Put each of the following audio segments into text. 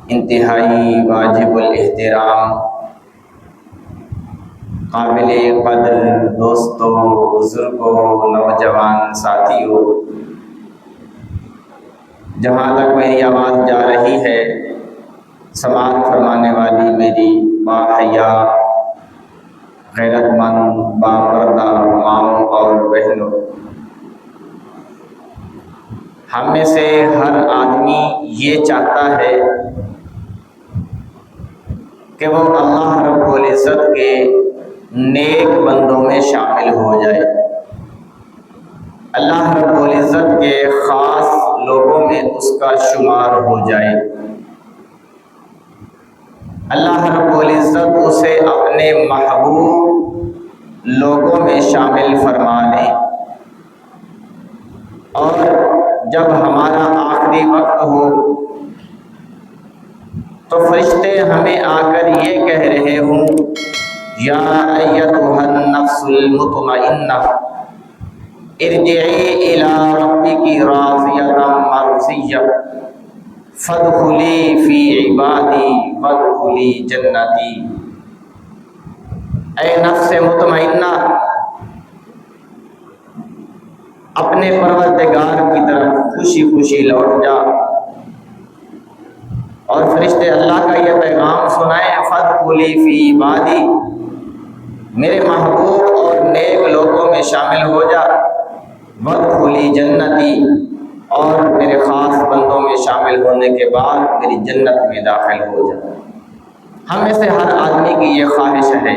انتہائی واجب الاحترام قابل قدر دوستوں، بزرگوں، نوجوان ساتھیوں، جہاں تک میری آواز جا رہی ہے سماعت فرمانے والی میری باحیا غیرت مند باپردہ ماؤں اور بہنوں، ہم میں سے ہر آدمی یہ چاہتا ہے کہ وہ اللہ رب العزت کے نیک بندوں میں شامل ہو جائے، اللہ رب العزت کے خاص لوگوں میں اس کا شمار ہو جائے، اللہ رب العزت اسے اپنے محبوب لوگوں میں شامل فرما لے، اور جب ہمارا آخری وقت ہو تو فرشتے ہمیں آ کر یہ کہہ رہے ہوں، یا ایتھا النفس المطمئنہ ارجعی الی ربک راضیۃ مرضیہ فادخلی فی عبادی وادخلی جنتی۔ اے نفس مطمئنہ، اپنے پروردگار کی طرف خوشی خوشی لوٹ جا، اور فرشتے اللہ کا یہ پیغام سنائیں، فادخلی فی عبادی، میرے محبوب اور نیک لوگوں میں شامل ہو جا، وادخلی جنتی، اور میرے خاص بندوں میں شامل ہونے کے بعد میری جنت میں داخل ہو جا۔ ہم میں سے ہر آدمی کی یہ خواہش ہے،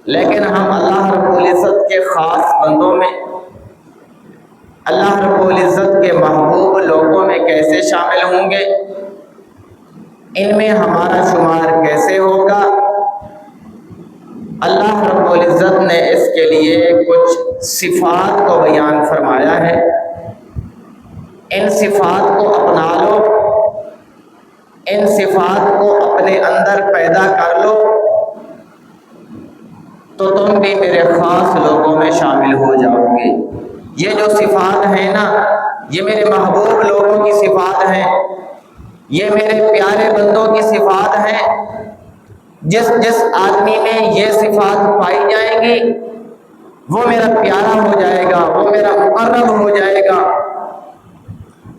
لیکن ہم اللہ رب العزت کے خاص بندوں میں، اللہ رب العزت کے محبوب لوگوں میں کیسے شامل ہوں گے؟ ان میں ہمارا شمار کیسے ہوگا؟ اللہ رب العزت نے اس کے لیے کچھ صفات کو بیان فرمایا ہے، ان صفات کو اپنا لو، ان صفات کو اپنے اندر پیدا کر لو تو تم بھی میرے خاص لوگوں میں شامل ہو جاؤ گے۔ یہ جو صفات ہیں نا، یہ میرے محبوب لوگوں کی صفات ہیں، یہ میرے پیارے بندوں کی صفات ہیں۔ جس آدمی میں یہ صفات پائی جائیں گی وہ میرا پیارا ہو جائے گا، وہ میرا مقرب ہو جائے گا،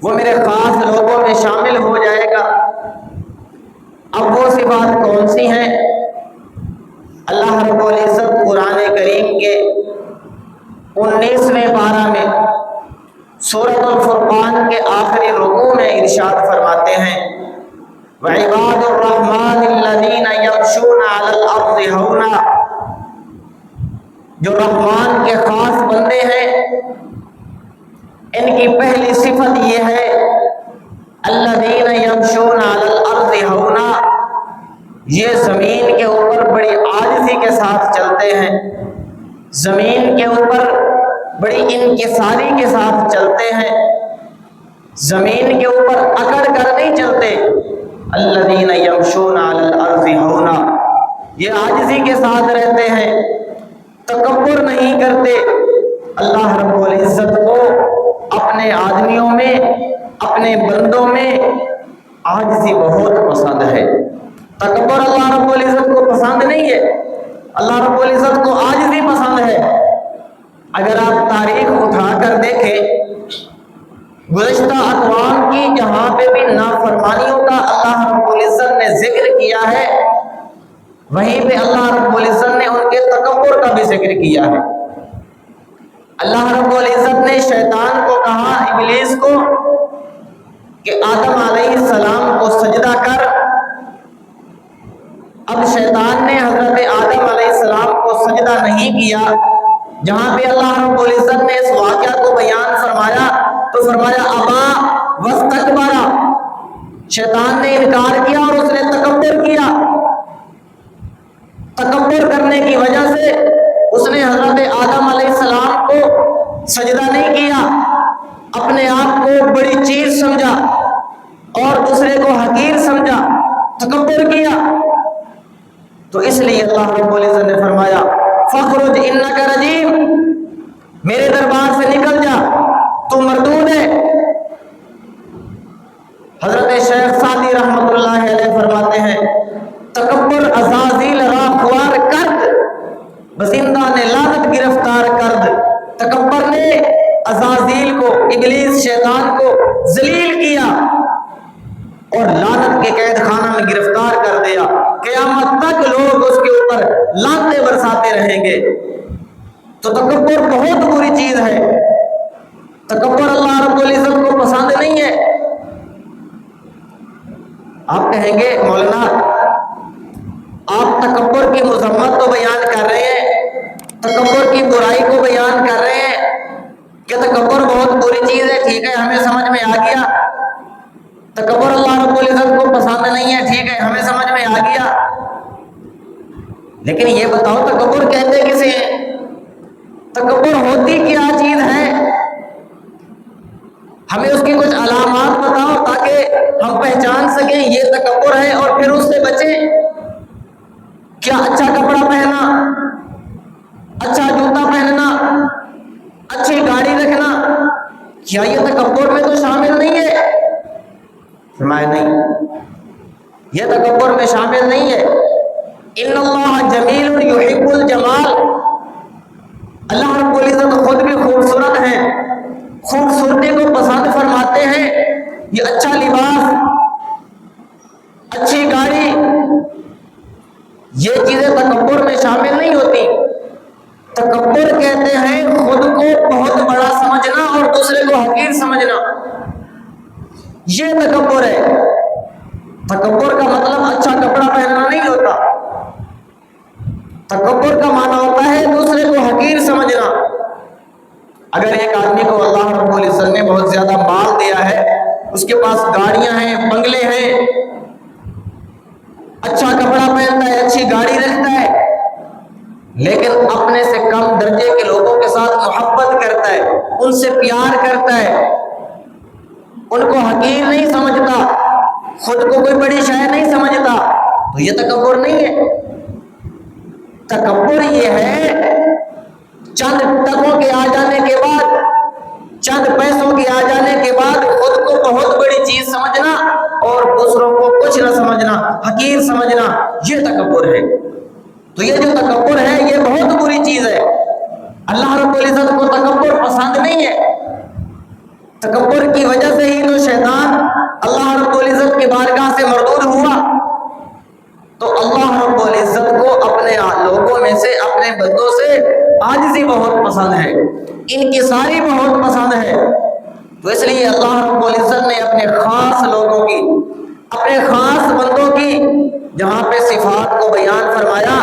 وہ میرے خاص لوگوں میں شامل ہو جائے گا۔ اب وہ صفات کون سی ہیں؟ اللہ رب العزت قرآن کریم کے 19ویں پارہ میں سورۃ الفرقان کے آخری رکوع میں ارشاد فرماتے ہیں، وَعِبَادُ الرَّحْمَنِ الَّذِينَ يَمْشُونَ عَلَى الْأَرْضِ هَوْنًا، جو رحمان کے خاص بندے ہیں ان کی پہلی صفت یہ ہے، الَّذِينَ يَمْشُونَ عَلَى الْأَرْضِ هَوْنًا، یہ زمین کے اوپر بڑی عاجزی کے ساتھ چلتے ہیں، زمین کے اوپر بڑی انکساری کے ساتھ چلتے ہیں، زمین کے اوپر اکڑ کر نہیں چلتے۔ الذین یمشون علی الارض ہونا، یہ عاجزی کے ساتھ رہتے ہیں، تکبر نہیں کرتے۔ اللہ رب العزت کو اپنے آدمیوں میں، اپنے بندوں میں عاجزی بہت پسند ہے، تکبر اللہ رب العزت کو پسند نہیں ہے، اللہ رب العزت کو عاجزی پسند ہے۔ اگر آپ تاریخ اٹھا کر دیکھیں، گزشتہ اقوام کی جہاں پہ بھی نافرمانیوں کا اللہ رب العزت نے ذکر کیا ہے، وہیں پہ اللہ رب العزت نے ان کے تکبر کا بھی ذکر کیا ہے۔ اللہ رب العزت نے شیطان کو کہا، ابلیس کو، کہ آدم علیہ السلام کو سجدہ کر۔ اب شیطان نے حضرت آدم علیہ السلام کو سجدہ نہیں کیا۔ جہاں پہ اللہ رب العزت نے اس واقعہ کو بیان فرمایا تو فرمایا، ابا واستکبر، شیطان نے انکار کیا اور اس نے تکبر کیا۔ تکبر کرنے کی وجہ سے اس نے حضرت آدم علیہ السلام کو سجدہ نہیں کیا، اپنے آپ کو بڑی چیز سمجھا اور دوسرے کو حقیر سمجھا، تکبر کیا۔ تو اس لیے اللہ رب العزت نے فرمایا، فخرج انک رجیم، میرے دربار سے نکل جا، تو مردود ہے۔ حضرت شیخ فرماتے ہیں تکبر عزازیل را خوار کرد بزندہ نے لعنت گرفتار کرد. تکبر نے عزازیل کو، ابلیس شیطان کو ذلیل کیا اور لعنت کے قید خانہ میں گرفتار کر دیا. قیامت تک لوگ اس کے اوپر لعنتیں برساتے رہیں گے. تو تکبر بہت بری چیز ہے. تکبر اللہ رب العزت کو پسند نہیں ہے. آپ کہیں گے مولانا آپ تکبر کی مذمت تو بیان کر رہے ہیں، تکبر کی برائی کو بیان کر رہے ہیں کہ تکبر بہت بری چیز ہے. ٹھیک ہے، ہمیں سمجھ میں آ گیا. تکبر اللہ رب العزت کو پسند نہیں ہے، ٹھیک ہے، ہمیں سمجھ میں آ گیا. لیکن یہ بتاؤ تکبر کہتے کسے ہیں؟ تکبر ہوتی کیا چیز ہے؟ ہمیں اس کی کچھ علامات بتاؤ تاکہ ہم پہچان سکیں یہ تکبر ہے اور پھر اس سے بچیں. کیا اچھا کپڑا پہننا، اچھا جوتا پہننا، اچھی گاڑی رکھنا، کیا یہ تکبر میں تو شامل نہیں ہے؟ فرمایا نہیں، یہ تکبر میں شامل نہیں ہے. ان اللہ جمیل یحب الجمال. اللہ رب العزت خود بھی خوبصورت ہیں، خوبصورتی کو پسند فرماتے ہیں. یہ اچھا لباس، اچھی گاڑی، یہ چیزیں تکبر میں شامل نہیں ہوتی. تکبر کہتے ہیں خود کو بہت بڑا سمجھنا اور دوسرے کو حقیر سمجھنا، یہ تکبر ہے. تکبر کا مطلب اچھا کپڑا پہننا نہیں ہوتا. تکبر کا معنی ہوتا ہے دوسرے کو حقیر سمجھنا. اگر ایک آدمی کو اللہ رب العزت نے بہت زیادہ مال دیا ہے، اس کے پاس گاڑیاں ہیں، بنگلے ہیں، اچھا کپڑا پہنتا ہے، اچھی گاڑی رکھتا ہے، لیکن اپنے سے کم درجے کے لوگوں کے ساتھ محبت کرتا ہے، ان سے پیار کرتا ہے، ان کو حقیر نہیں سمجھتا، خود کو کوئی بڑی شے نہیں سمجھتا، تو یہ تکبر نہیں ہے. تکبر یہ ہے چند ٹکوں کے آ جانے کے بعد، چند پیسوں کے آ جانے کے بعد خود کو بہت بڑی چیز سمجھنا اور دوسروں کو کچھ نہ سمجھنا، حقیر سمجھنا، یہ تکبر ہے. تو یہ جو تکبر ہے یہ بہت بری چیز ہے. اللہ رب العزت کو تکبر پسند نہیں ہے. تکبر کی وجہ سے ہی تو شیطان اللہ رب العزت کی بارگاہ سے مردود ہوا. تو اللہ رب العزت کو اپنے لوگوں میں سے، اپنے بندوں سے عاجزی بہت پسند ہے، انکساری بہت پسند ہے. تو اس لیے اللہ رب العزت نے اپنے خاص لوگوں کی، اپنے خاص بندوں کی جہاں پہ صفات کو بیان فرمایا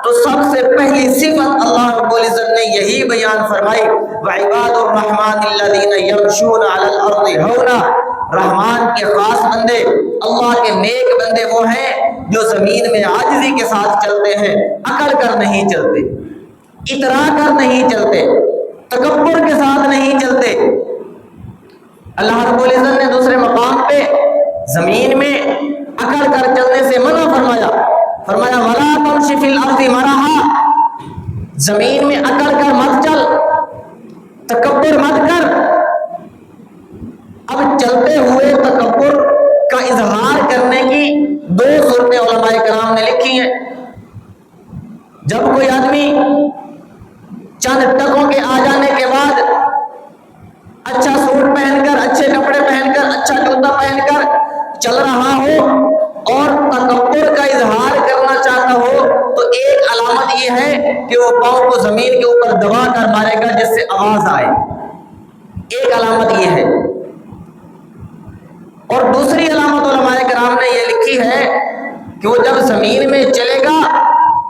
تو سب سے پہلی صفت اللہ رب العزت نے یہی بیان فرمائی، وعباد الرحمن الذین یمشون علی الارض ہونا. رحمان کے خاص بندے، اللہ کے نیک بندے وہ ہیں جو زمین میں عاجزی کے ساتھ چلتے ہیں، اکڑ کر نہیں چلتے، اترا کر نہیں چلتے، تکبر کے ساتھ نہیں چلتے. اللہ رب العزت نے دوسرے مقام پہ زمین میں اکڑ کر چلنے سے منع فرمایا، فرمایا وَلَا تَمْشِ فِي الْأَرْضِ مَرَحًا. زمین میں اکڑ کر مت چل، تکبر مت کر. اب چلتے ہوئے تکبر کا اظہار کرنے کی دو صورتیں علماء کرام نے لکھی ہیں. جب کوئی آدمی چند ٹکوں کے آ جانے کے بعد اچھا سوٹ پہن کر، اچھے کپڑے پہن کر، اچھا جوتا پہن کر چل رہا ہو اور تکبر کا اظہار کرنا چاہتا ہو تو ایک علامت یہ ہے کہ وہ پاؤں کو زمین کے اوپر دبا کر مارے گا جس سے آواز آئے. ایک علامت یہ ہے. اور دوسری علامت علماء کرام نے یہ لکھی ہے کہ وہ جب زمین میں چلے گا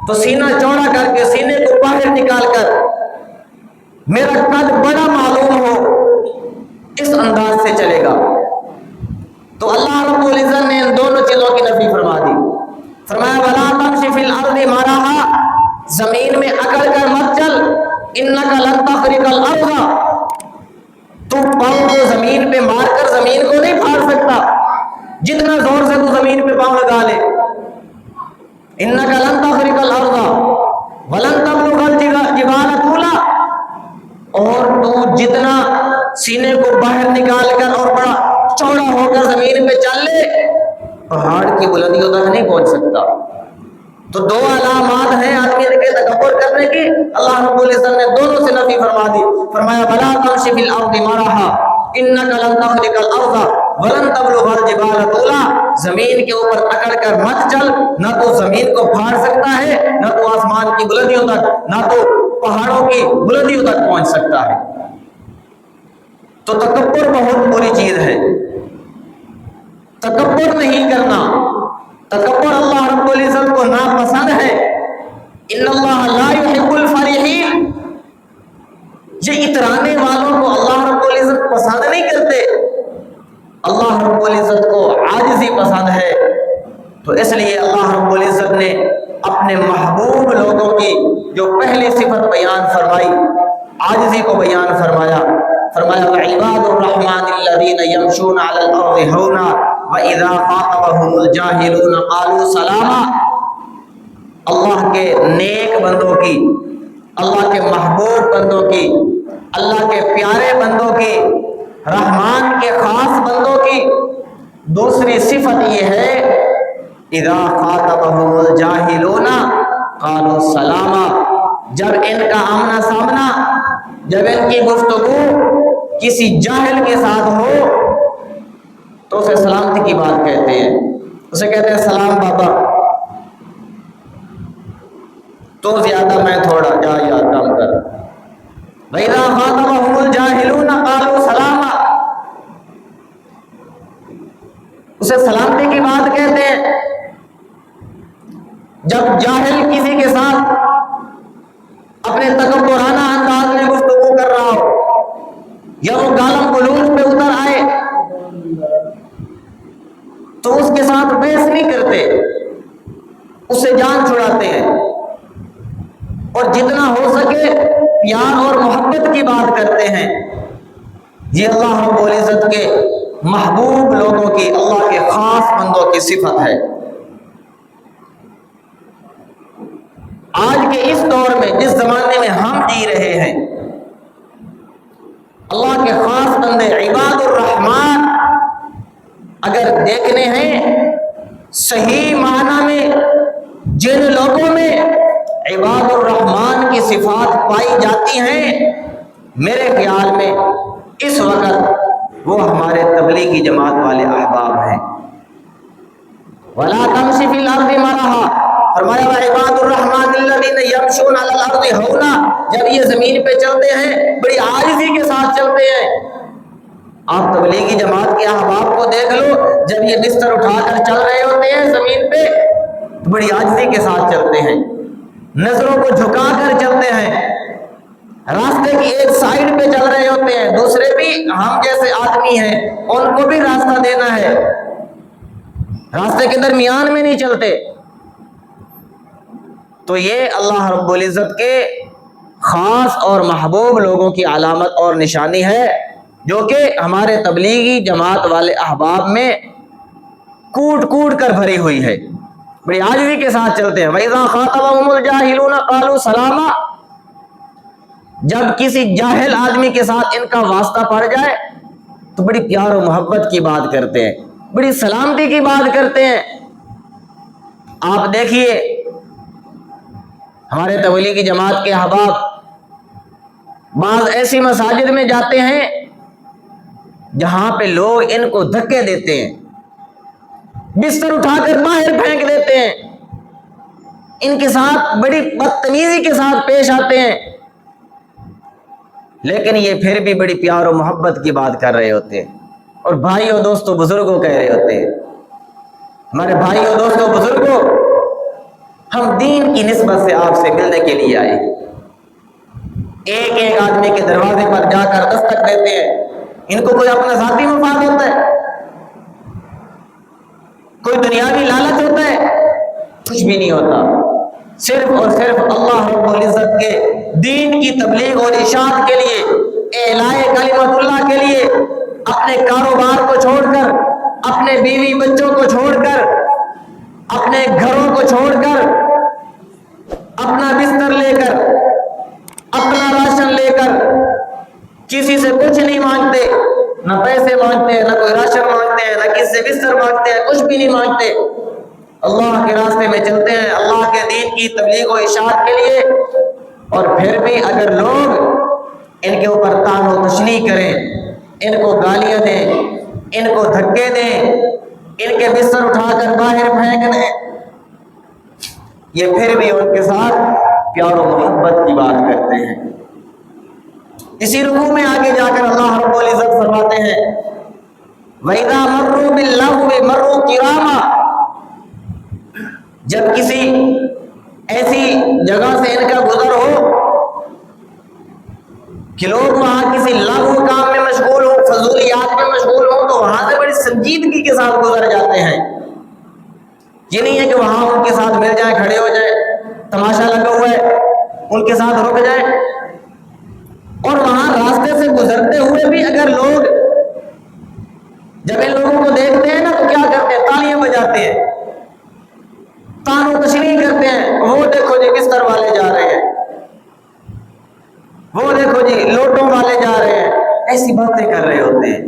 تو سینہ چوڑا کر کے، سینے کو باہر نکال کر میرا قد بڑا معلوم ہو، اس انداز سے چلے گا. تو اللہ رب العزت نے ان دونوں چیزوں کی نفی فرما دی. فرمایا وَلَا تَمْشِ فِي الْأَرْضِ مَرَحًا. زمین میں اکڑ کر مت چل، إِنَّكَ لَن تَخْرِقَ الْأَرْضَ. تو پاؤں کو زمین پہ مار کر زمین کو نہیں پھاڑ سکتا، جتنا زور سے تو زمین پہ پاؤں لگا لے. إِنَّكَ لَن تَخْرِقَ الْأَرْضَ وَلَن تَبْلُغَ الْجِبَالَ طُولًا. اور تو جتنا سینے کو باہر نکال کر اور بڑا چوڑا ہو کر زمین پہ چل لے پہاڑ کی بلندیوں تک نہیں پہنچ سکتا۔ تو دو علامات ہیں آدمی کے تکبر کرنے کی، اللہ رب العزت نے دونوں سے نفی فرما دی، فرمایا وَلَا تَمْشِ فِي الْأَرْضِ مَرَحًا إِنَّكَ لَن تَخْرِقَ الْأَرْضَ وَلَن تَبْلُغَ الْجِبَالَ طُولًا، زمین کے اوپر اکڑ کر مت چل، نہ تو زمین کو پھاڑ سکتا ہے، نہ تو آسمان کی بلندیوں تک، نہ تو پہاڑوں کی بلندیوں تک پہنچ سکتا ہے۔ تو تکبر بہت بری چیز ہے، تکبر نہیں کرنا، تکبر اللہ رب العزت کو ناپسند ہے۔ ان اللہ لا يحب الفرحین، یہ اترانے والوں کو اللہ رب العزت پسند نہیں کرتے، اللہ رب العزت کو عاجزی پسند ہے۔ تو اس لیے اللہ رب العزت نے اپنے محبوب لوگوں کی جو پہلی صفت بیان فرمائی، عاجزی کو بیان فرمایا، فرمایا وَعِبَادُ الرَّحْمَنِ الَّذِينَ يَمْشُونَ عَلَى الْأَرْضِ هَوْنًا وَإِذَا خَاطَبَهُمُ الْجَاهِلُونَ قَالُوا سَلَامًا۔ اللہ کے نیک بندوں کی، اللہ کے محبوب بندوں کی، اللہ کے پیارے بندوں کی، رحمان کے خاص بندوں کی دوسری صفت یہ ہے اذا خاطبهم الجاہلون قالوا سلاما، جب ان کا آمنا سامنا، جب ان کی گفتگو کسی جاہل کے ساتھ ہو تو اسے سلامتی کی بات کہتے ہیں، اسے کہتے ہیں سلام بابا، تو زیادہ میں تھوڑا جا یار کام کر۔ وَإِذَا خَاطَبَهُمُ الْجَاهِلُونَ قَالُوا سَلَامًا، اسے سلامتی کی بات کہتے ہیں۔ جب جاہل کسی کے ساتھ اپنے تکبرانہ انداز میں گفتگو کر رہا ہو یا وہ گالم گلوچ پہ اتر آئے تو اس کے ساتھ بحث نہیں کرتے، اسے جان چھڑاتے ہیں اور جتنا ہو سکے پیار اور محبت کی بات کرتے ہیں۔ یہ اللہ رب العزت کے محبوب لوگوں کی، اللہ کے خاص بندوں کی صفت ہے۔ آج کے اس دور میں جس زمانے میں ہم جی رہے ہیں، اللہ کے خاص بندے عباد الرحمن اگر دیکھنے ہیں صحیح معنی میں، جن لوگوں میں عباد الرحمن کی صفات پائی جاتی ہیں، میرے خیال میں اس وقت وہ ہمارے تبلیغی جماعت والے احباب ہیں۔ وَلَا تَمْشِ فِي الْأَرْضِ مَرَحًا، فرمایا وَعِبَادُ الرَّحْمَنِ الَّذِينَ يَمْشُونَ عَلَى الْأَرْضِ هَوْنًا، جب یہ زمین پہ چلتے ہیں بڑی عاجزی کے ساتھ چلتے ہیں۔ آپ تبلیغی جماعت کے احباب کو دیکھ لو، جب یہ بستر اٹھا کر چل رہے ہوتے ہیں زمین پہ تو بڑی عاجزی کے ساتھ چلتے ہیں، نظروں کو جھکا کر چلتے ہیں، راستے کی ایک سائیڈ پہ چل رہے ہوتے ہیں، دوسرے بھی ہم جیسے آدمی ہیں ان کو بھی راستہ دینا ہے، راستے کے درمیان میں نہیں چلتے۔ تو یہ اللہ رب العزت کے خاص اور محبوب لوگوں کی علامت اور نشانی ہے، جو کہ ہمارے تبلیغی جماعت والے احباب میں کوٹ کوٹ کر بھری ہوئی ہے، بڑی عاجزی کے ساتھ چلتے ہیں۔ وَإِذَا خَاطَبَهُمُ الْجَاهِلُونَ قَالُوا سَلَامًا، جب کسی جاہل آدمی کے ساتھ ان کا واسطہ پڑ جائے تو بڑی پیار و محبت کی بات کرتے ہیں، بڑی سلامتی کی بات کرتے ہیں۔ آپ دیکھیے ہمارے تبلیغی جماعت کے احباب بعض ایسی مساجد میں جاتے ہیں جہاں پہ لوگ ان کو دھکے دیتے ہیں، بستر اٹھا کر باہر پھینک دیتے ہیں، ان کے ساتھ بڑی بدتمیزی کے ساتھ پیش آتے ہیں، لیکن یہ پھر بھی بڑی پیار و محبت کی بات کر رہے ہوتے ہیں اور بھائیوں دوستوں بزرگوں کہہ رہے ہوتے ہیں۔ ہمارے بھائیوں دوستوں بزرگوں، ہم دین کی نسبت سے آپ سے ملنے کے لیے آئے، ایک ایک آدمی کے دروازے پر جا کر دستک دیتے ہیں، ان کو کوئی اپنا ذاتی مفاد ہوتا ہے، کوئی دنیاوی لالچ ہوتا ہے؟ کچھ بھی نہیں ہوتا، صرف اور صرف اللہ رب العزت کے دین کی تبلیغ اور ارشاد کے لیے، اعلاء کلمت اللہ کے لیے اپنے کاروبار کو چھوڑ کر، اپنے بیوی بچوں کو چھوڑ کر، اپنے گھروں کو چھوڑ کر، اپنا بستر لے کر، اپنا راشن لے کر، کسی سے کچھ نہیں مانگتے، نہ پیسے مانگتے ہیں، نہ کوئی راشن مانگتے ہیں، نہ کسی سے بستر مانگتے ہیں، کچھ بھی بھی نہیں مانگتے، اللہ کے راستے میں چلتے ہیں اللہ کے دین کی تبلیغ و اشاعت کے لیے، اور پھر بھی اگر لوگ ان کے اوپر طعن و تشنیع کریں، ان کو گالیاں دیں، ان کو دھکے دیں، ان کے بستر اٹھا کر باہر پھینک دیں، یہ پھر بھی ان کے ساتھ پیار و محبت کی بات کرتے ہیں۔ اسی رکوع میں آگے جا کر اللہ رب العزت فرماتے ہیں وَإِذَا مَرُّوا بِاللَّغْوِ مَرُّوا كِرَامًا، جب کسی ایسی جگہ سے ان کا گزر ہو کہ لوگ وہاں کسی لغو کام میں مشغول ہوں، فضولیات میں مشغول ہوں، تو وہاں سے بڑی سنجیدگی کے ساتھ گزر جاتے ہیں۔ یہ نہیں ہے کہ وہاں ان کے ساتھ مل جائیں، کھڑے ہو جائیں، تماشا لگا ہوا ہے ان کے ساتھ رک جائیں، اور وہاں راستے سے گزرتے ہوئے بھی اگر لوگ جب ان لوگوں کو دیکھتے ہیں نا تو کیا کرتے ہیں؟ تالیاں بجاتے ہیں، طعن و تشنیع کرتے ہیں، وہ دیکھو جی بستر والے جا رہے ہیں، وہ دیکھو جی لوٹوں والے جا رہے ہیں، ایسی باتیں کر رہے ہوتے ہیں۔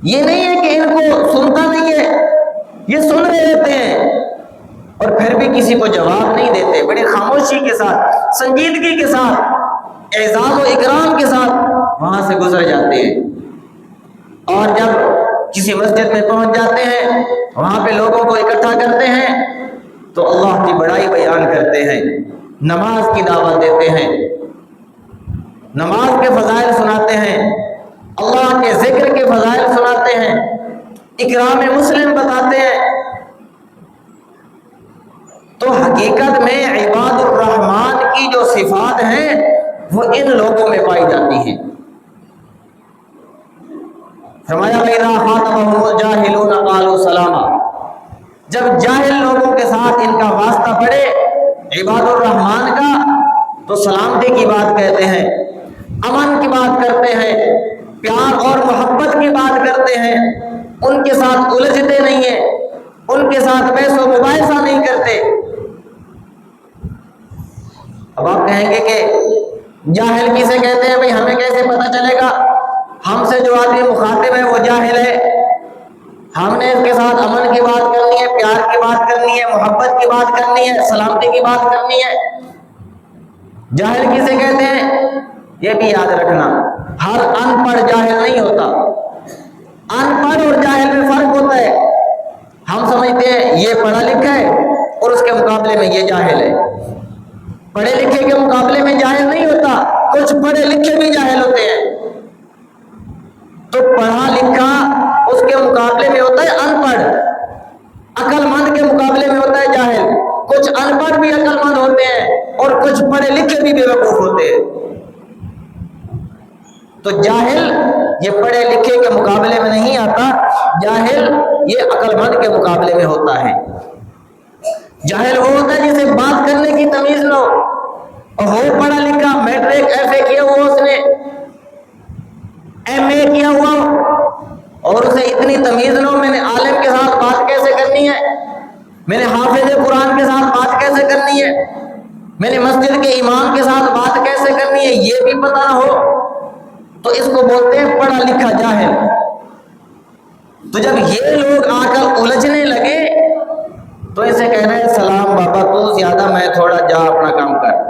یہ نہیں ہے کہ ان کو سنتا نہیں ہے، یہ سن رہے ہوتے ہیں اور پھر بھی کسی کو جواب نہیں دیتے، بڑی خاموشی کے ساتھ، سنجیدگی کے ساتھ، اعزاز و اکرام کے ساتھ وہاں سے گزر جاتے ہیں۔ اور جب کسی مسجد میں پہنچ جاتے ہیں، وہاں پہ لوگوں کو اکٹھا کرتے ہیں تو اللہ کی بڑائی بیان کرتے ہیں، نماز کی دعوت دیتے ہیں، نماز کے فضائل سناتے ہیں، اللہ کے ذکر کے فضائل سناتے ہیں، اکرام مسلم بتاتے ہیں۔ تو حقیقت میں عباد الرحمن کی جو صفات ہیں وہ ان لوگوں میں پائی جاتی ہیں۔ فرمایا وَإِذَا خَاطَبَهُمُ الْجَاهِلُونَ قَالُوا سَلَامًا، جب جاہل لوگوں کے ساتھ ان کا واسطہ پڑے عباد الرحمن کا تو سلامتی کی بات کہتے ہیں، امن کی بات کرتے ہیں، پیار اور محبت کی بات کرتے ہیں، ان کے ساتھ الجھتے نہیں ہیں، ان کے ساتھ بحث و مباحثہ نہیں کرتے۔ اب آپ کہیں گے کہ جاہل کسے کہتے ہیں؟ بھئی ہمیں کیسے پتہ چلے گا؟ ہم سے جو آدمی مخاطب ہے وہ جاہل ہے، ہم نے اس کے ساتھ امن کی بات کرنی ہے، پیار کی بات کرنی ہے، محبت کی بات کرنی ہے، سلامتی کی بات کرنی ہے۔ جاہل کسے کہتے ہیں؟ یہ بھی یاد رکھنا، ہر ان پڑھ جاہل نہیں ہوتا، ان پڑھ اور جاہل میں فرق ہوتا ہے۔ ہم سمجھتے ہیں یہ پڑھا لکھا ہے اور اس کے مقابلے میں یہ جاہل ہے، پڑھے لکھے کے مقابلے میں جاہل نہیں ہوتا، کچھ پڑھے لکھے بھی جاہل ہوتے ہیں۔ تو پڑھا لکھا اس کے مقابلے میں ہوتا ہے ان پڑھ، عقل مند کے مقابلے میں ہوتا ہے جاہل۔ کچھ ان پڑھ بھی عقل مند ہوتے ہیں اور کچھ پڑھے لکھے بھی بے وقوف ہوتے ہیں۔ تو جاہل یہ پڑھے لکھے کے مقابلے میں نہیں آتا، جاہل یہ عقل مند کے مقابلے میں ہوتا ہے۔ جاہل وہ ہوتا ہے جسے بات کرنے کی تمیز نہ ہو پڑھا لکھا، میٹرک ایف اے کیا ہوا، اس نے ایم اے کیا ہوا، اور اسے اتنی تمیز نہ ہو میں نے عالم کے ساتھ بات کیسے کرنی ہے، میں نے حافظ قرآن کے ساتھ بات کیسے کرنی ہے، میں نے مسجد کے امام کے ساتھ بات کیسے کرنی ہے، یہ بھی پتہ نہ ہو، تو اس کو بولتے ہیں پڑھا لکھا جاہل۔ تو جب یہ لوگ آ کر الجھنے لگے تو اسے کہہ رہے ہیں سلام بابا تو زیادہ، میں تھوڑا جا اپنا کام کر،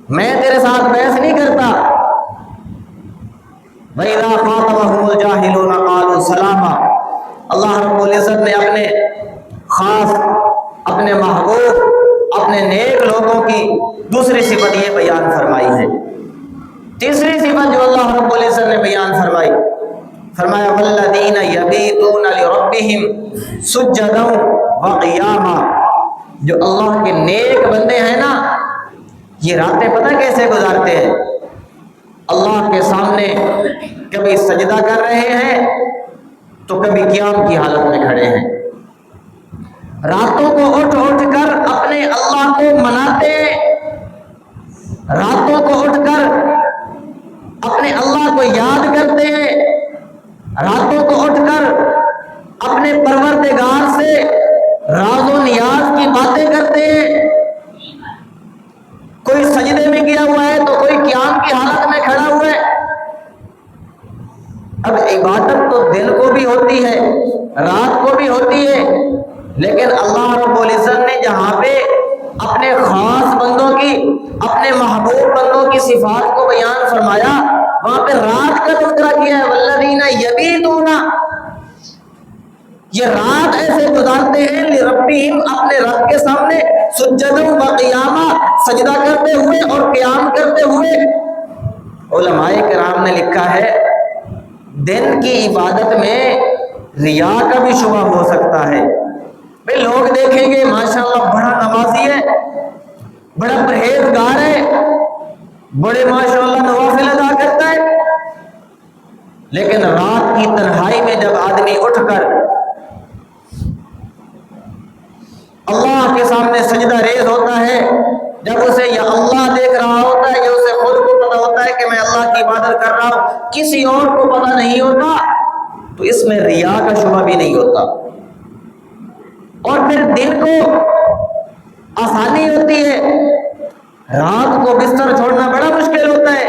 میں تیرے ساتھ بحث نہیں کرتا۔ وَإِذَا خَاطَبَهُمُ الْجَاهِلُونَ قَالُوا سَلَامًا، اللہ رب العزت نے اپنے خاص، اپنے محبوب، اپنے نیک لوگوں کی دوسری صفت یہ بیان فرمائی ہے۔ تیسری صفت جو اللہ رب العزت نے بیان فرمائی، فرمایا وَالَّذِينَ يَبِيتُونَ لِرَبِّهِمْ سُجَّدًا وَقِيَامًا، جو اللہ کے نیک بندے ہیں نا، یہ راتیں پتہ کیسے گزارتے ہیں؟ اللہ کے سامنے کبھی سجدہ کر رہے ہیں تو کبھی قیام کی حالت میں کھڑے ہیں، راتوں کو اٹھ اٹھ کر اپنے اللہ کو مناتے، راتوں کو اٹھ کر اپنے اللہ کو یاد کرتے ہیں، راتوں کو اٹھ کر اپنے پروردگار سے راز و نیاز کی باتیں کرتے ہیں۔ کوئی سجدے میں گیا ہوا ہے تو کوئی قیام کی حالت میں کھڑا ہوا ہے۔ اب عبادت تو دل کو بھی ہوتی ہے، لیکن اللہ رب العزت نے جہاں پہ اپنے خاص بندوں کی، اپنے محبوب بندوں کی صفات کو بیان فرمایا، وہاں پہ رات کا تذکرہ کیا ہے، والذین یبیتون، یہ رات ایسے گزارتے ہیں لربہم، اپنے رب کے سامنے، سجدا و قیاما، سجدہ کرتے ہوئے اور قیام کرتے ہوئے۔ علماء کرام نے لکھا ہے دن کی عبادت میں ریا کا بھی شبہ ہو سکتا ہے۔ بھئی لوگ دیکھیں گے ماشاءاللہ بڑا نمازی ہے، بڑا پرہیزگار ہے، بڑے ماشاءاللہ نوافل ادا کرتا ہے، لیکن رات کی تنہائی میں جب آدمی اٹھ کر اللہ کے سامنے سجدہ ریز ہوتا ہے، جب اسے یا اللہ دیکھ رہا ہوتا ہے یا اسے خود کو پتا ہوتا ہے کہ میں اللہ کی عبادت کر رہا ہوں، کسی اور کو پتا نہیں ہوتا، تو اس میں ریا کا شبہ بھی نہیں ہوتا۔ اور پھر دن کو آسانی ہوتی ہے، رات کو بستر چھوڑنا بڑا مشکل ہوتا ہے۔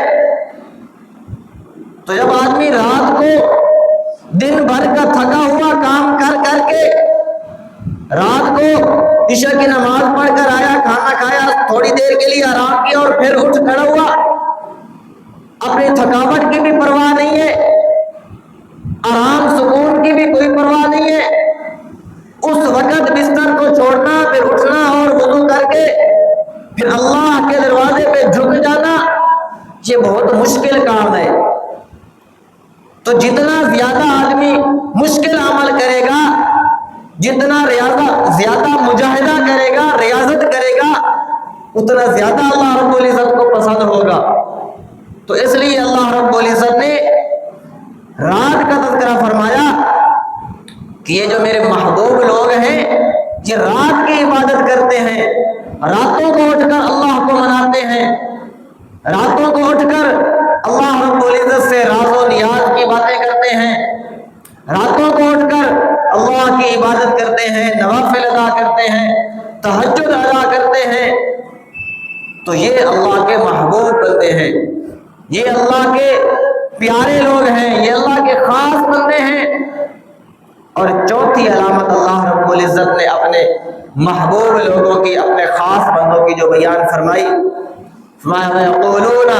تو جب آدمی رات کو دن بھر کا تھکا ہوا کام کر کر کے رات کو عشاء کی نماز پڑھ کر آیا، کھانا کھایا، تھوڑی دیر کے لیے آرام کیا اور پھر اٹھ کھڑا ہوا، اپنی تھکاوٹ کی بھی پرواہ نہیں ہے، آرام سکون کی بھی کوئی پرواہ نہیں ہے، اس وقت بستر کو چھوڑنا، پھر اٹھنا اور وضو کر کے پھر اللہ کے دروازے پہ جھک جانا، یہ بہت مشکل کام ہے۔ تو جتنا زیادہ آدمی مشکل عمل کرے گا، جتنا زیادہ مجاہدہ کرے گا، ریاضت کرے گا، اتنا زیادہ اللہ رب العزت کو پسند ہوگا۔ تو اس لیے اللہ رب العزت نے رات کا تذکرہ فرمایا کہ یہ جو میرے محبوب لوگ ہیں یہ رات کی عبادت کرتے ہیں، راتوں کو اٹھ کر اللہ کو مناتے ہیں، راتوں کو اٹھ کر اللہ رب العزت سے راز و نیاز کی باتیں کرتے ہیں، راتوں کو اٹھ کر اللہ کی عبادت کرتے ہیں، نوافل ادا کرتے ہیں، تہجد ادا کرتے ہیں۔ تو یہ اللہ کے محبوب بندے ہیں، یہ اللہ کے پیارے لوگ ہیں، یہ اللہ کے خاص بندے ہیں۔ اور چوتھی علامت اللہ رب العزت نے اپنے محبوب لوگوں کی، اپنے خاص بندوں کی جو بیان فرمائی، وَيَقُولُونَ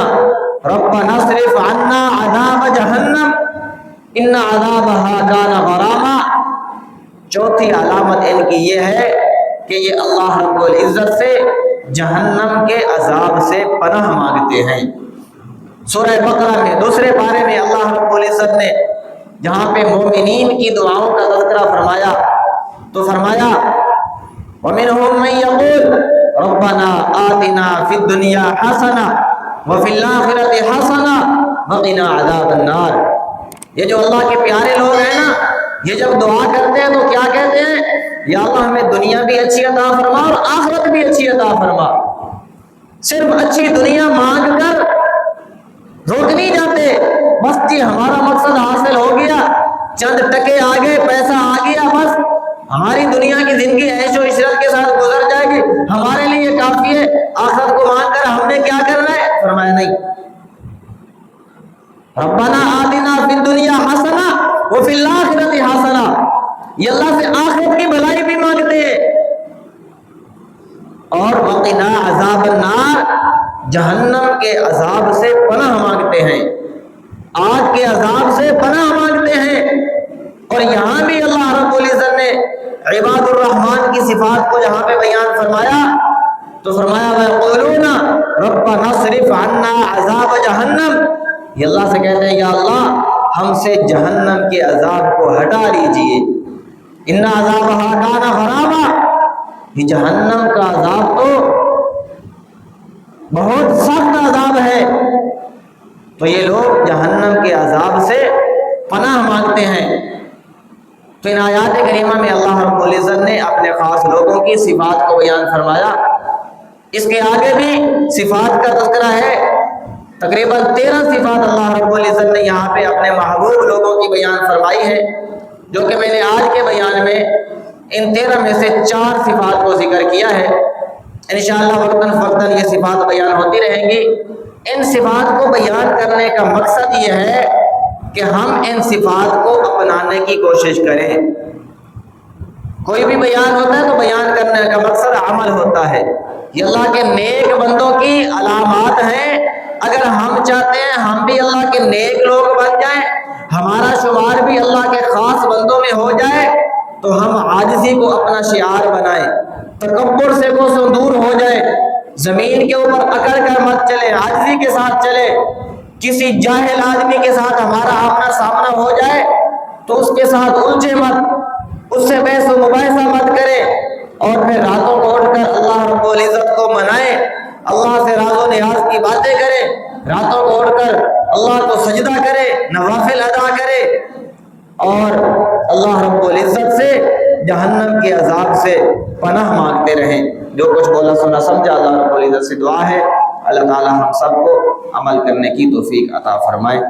رَبَّنَا اصْرِفْ عَنَّا عَذَابَ جَهَنَّمَ إِنَّ عَذَابَهَا كَانَ غَرَامًا۔ چوتھی علامت ان کی یہ ہے کہ یہ اللہ رب العزت سے جہنم کے عذاب سے پناہ مانگتے ہیں۔ سورہ بقرہ میں دوسرے پارے میں اللہ رب العزت نے جہاں پہ مومنین کی دعاؤں کا تذکرہ فرمایا تو فرمایا وَمِنْهُمْ مَنْ يَقُولُ رَبَّنَا آتِنَا فِي الدُّنْيَا حَسَنَةً وَفِي الْآخِرَةِ حَسَنَةً وَقِنَا عَذَابَ النَّارِ۔ یہ جو اللہ کے پیارے لوگ ہیں نا، یہ جب دعا کرتے ہیں تو کیا کہتے ہیں؟ یا اللہ ہمیں دنیا بھی اچھی عطا فرما اور آخرت بھی اچھی عطا فرما۔ صرف اچھی دنیا مانگ کر رک نہیں جاتے، بس جی ہمارا مقصد حاصل ہو گیا، چند ٹکے آگے، پیسہ آ گیا، بس ہماری دنیا کی زندگی عیش و عشرت کے ساتھ گزر جائے گی، ہمارے لیے کافی ہے، آخرت کو مانگ کر ہم نے کیا کرنا ہے؟ فرمایا نہیں، ربنا آتنا فی الدنیا حسنہ وفی الآخرۃ حسنہ، یہ اللہ سے آخرت کی بھلائی بھی مانگتے ہیں، اور وقنا عذاب النار، جہنم کے عذاب سے پناہ مانگتے ہیں، آگ کے عذاب سے پناہ مانگتے ہیں۔ اور یہاں بھی اللہ رب العزت نے عباد الرحمن کی صفات کو جہاں پہ بیان فرمایا تو فرمایا وَيَقُولُونَ رَبَّنَا اصْرِفْ عَنَّا عَذَابَ جَهَنَّمَ، یہ اللہ سے کہتے ہیں یا اللہ ہم سے جہنم کے عذاب کو ہٹا لیجئے، اِنَّ عَذَابَهَا كَانَ غَرَامًا، یہ جہنم کا عذاب تو بہت سخت عذاب ہے۔ تو یہ لوگ جہنم کے عذاب سے پناہ مانگتے ہیں۔ تو ان آیات کریمہ میں اللہ رب العزت نے اپنے خاص لوگوں کی صفات کو بیان فرمایا۔ اس کے آگے بھی صفات کا تذکرہ ہے، تقریباً 13 صفات اللہ رب العزت نے یہاں پہ اپنے محبوب لوگوں کی بیان فرمائی ہے، جو کہ میں نے آج کے بیان میں ان 13 میں سے 4 صفات کو ذکر کیا ہے۔ انشاءاللہ وقتاً فوقتاً یہ صفات بیان ہوتی رہیں گی۔ ان صفات کو بیان کرنے کا مقصد یہ ہے کہ ہم ان صفات کو اپنانے کی کوشش کریں۔ کوئی بھی بیان ہوتا ہے تو بیان کرنے کا مقصد عمل ہوتا ہے. یہ اللہ کے نیک بندوں کی علامات ہیں. اگر ہم چاہتے ہیں ہم بھی اللہ کے نیک لوگ بن جائیں, ہمارا شمار بھی اللہ کے خاص بندوں میں ہو جائے, تو ہم عاجزی کو اپنا شعار بنائیں, تکبر سے کو دور ہو جائے, زمین کے اوپر اکڑ کر مت چلے, عاجزی کے ساتھ چلے. کسی جاہل آدمی کے ساتھ ہمارا آمنا سامنا ہو جائے تو اس کے ساتھ الجھے مت, اس سے بحث و مباحثہ مت کرے, اور پھر راتوں کو اٹھ کر اللہ رب العزت کو منائے, اللہ سے راز و نیاز کی باتیں کرے, راتوں کو اٹھ کر اللہ کو سجدہ کرے, نوافل ادا کرے, اور اللہ رب العزت سے جہنم کے عذاب سے پناہ مانگتے رہیں. جو کچھ بولا سنا سمجھا اللہ رب العزت سے دعا ہے اللہ تعالی ہم سب کو عمل کرنے کی توفیق عطا فرمائے.